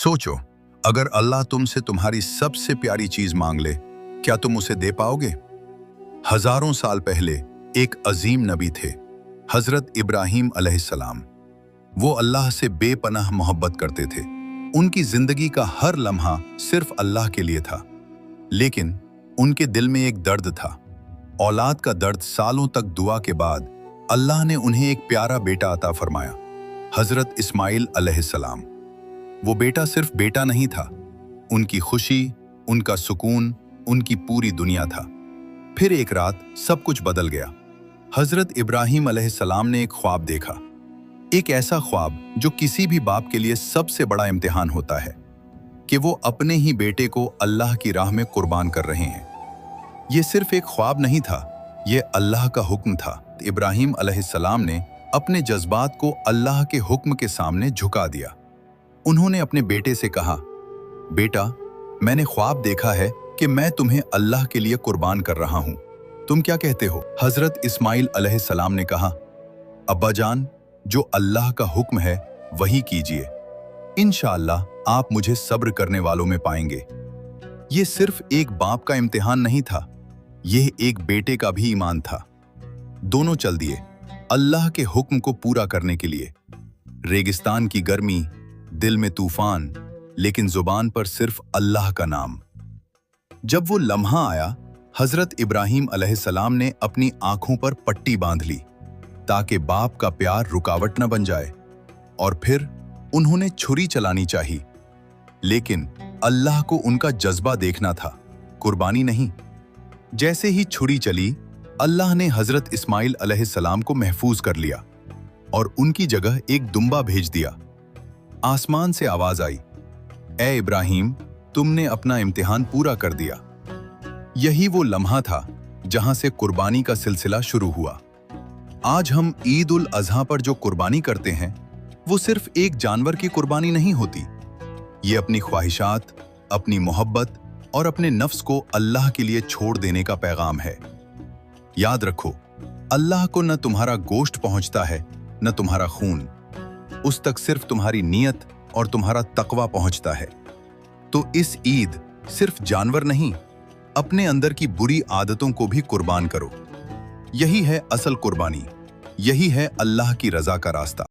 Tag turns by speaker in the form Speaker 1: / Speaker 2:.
Speaker 1: सोचो, अगर अल्लाह तुमसे तुम्हारी सबसे प्यारी चीज मांग ले, क्या तुम उसे दे पाओगे? हजारों साल पहले एक अजीम नबी थे, हजरत इब्राहिम अलैहिस्सलाम। वो अल्लाह से बेपनाह मोहब्बत करते थे। उनकी जिंदगी का हर लम्हा सिर्फ अल्लाह के लिए था। लेकिन उनके दिल में एक दर्द था, औलाद का दर्द। सालों तक दुआ के बाद अल्लाह ने उन्हें एक प्यारा बेटा अता फरमाया, हजरत इस्माइल अलैहिस्सलाम। वो बेटा सिर्फ बेटा नहीं था, उनकी खुशी, उनका सुकून, उनकी पूरी दुनिया था। फिर एक रात सब कुछ बदल गया। हजरत इब्राहिम अलैहिस्सलाम ने एक ख्वाब देखा, एक ऐसा ख्वाब जो किसी भी बाप के लिए सबसे बड़ा इम्तिहान होता है, कि वो अपने ही बेटे को अल्लाह की राह में कुर्बान कर रहे हैं। ये सिर्फ एक ख्वाब नहीं था, ये अल्लाह का हुक्म था। इब्राहिम अलैहिस्सलाम ने अपने जज्बात को अल्लाह के हुक्म के सामने झुका दिया। उन्होंने अपने बेटे से कहा, बेटा, मैंने ख्वाब देखा है कि मैं तुम्हें अल्लाह के लिए कुर्बान कर रहा हूं। तुम क्या कहते हो? हजरत इस्माइल अलैहिस्सलाम ने कहा, अब्बा जान, जो अल्लाह का हुक्म है वही कीजिए। इंशाअल्लाह आप मुझे सब्र करने वालों में पाएंगे। ये सिर्फ एक बाप का इम्तिहान नहीं था, यह एक बेटे का भी ईमान था। दोनों चल दिए अल्लाह के हुक्म को पूरा करने के लिए। रेगिस्तान की गर्मी, दिल में तूफान, लेकिन जुबान पर सिर्फ अल्लाह का नाम। जब वो लम्हा आया, हजरत इब्राहिम अलैहिस्सलाम ने अपनी आंखों पर पट्टी बांध ली ताकि बाप का प्यार रुकावट न बन जाए। और फिर उन्होंने छुरी चलानी चाहिए, लेकिन अल्लाह को उनका जज्बा देखना था, कुर्बानी नहीं। जैसे ही छुरी चली, अल्लाह ने हजरत इस्माइल अलैहिस्सलाम को महफूज कर लिया और उनकी जगह एक दुम्बा भेज दिया। आसमान से आवाज आई, ए इब्राहिम, तुमने अपना इम्तिहान पूरा कर दिया। यही वो लम्हा था जहां से कुर्बानी का सिलसिला शुरू हुआ। आज हम ईद उल अजहा पर जो कुर्बानी करते हैं, वो सिर्फ एक जानवर की कुर्बानी नहीं होती। ये अपनी ख्वाहिशात, अपनी मोहब्बत और अपने नफ्स को अल्लाह के लिए छोड़ देने का पैगाम है। याद रखो, अल्लाह को न तुम्हारा गोश्त पहुंचता है, न तुम्हारा खून। उस तक सिर्फ तुम्हारी नीयत और तुम्हारा तकवा पहुंचता है। तो इस ईद सिर्फ जानवर नहीं, अपने अंदर की बुरी आदतों को भी कुर्बान करो। यही है असल कुर्बानी, यही है अल्लाह की रजा का रास्ता।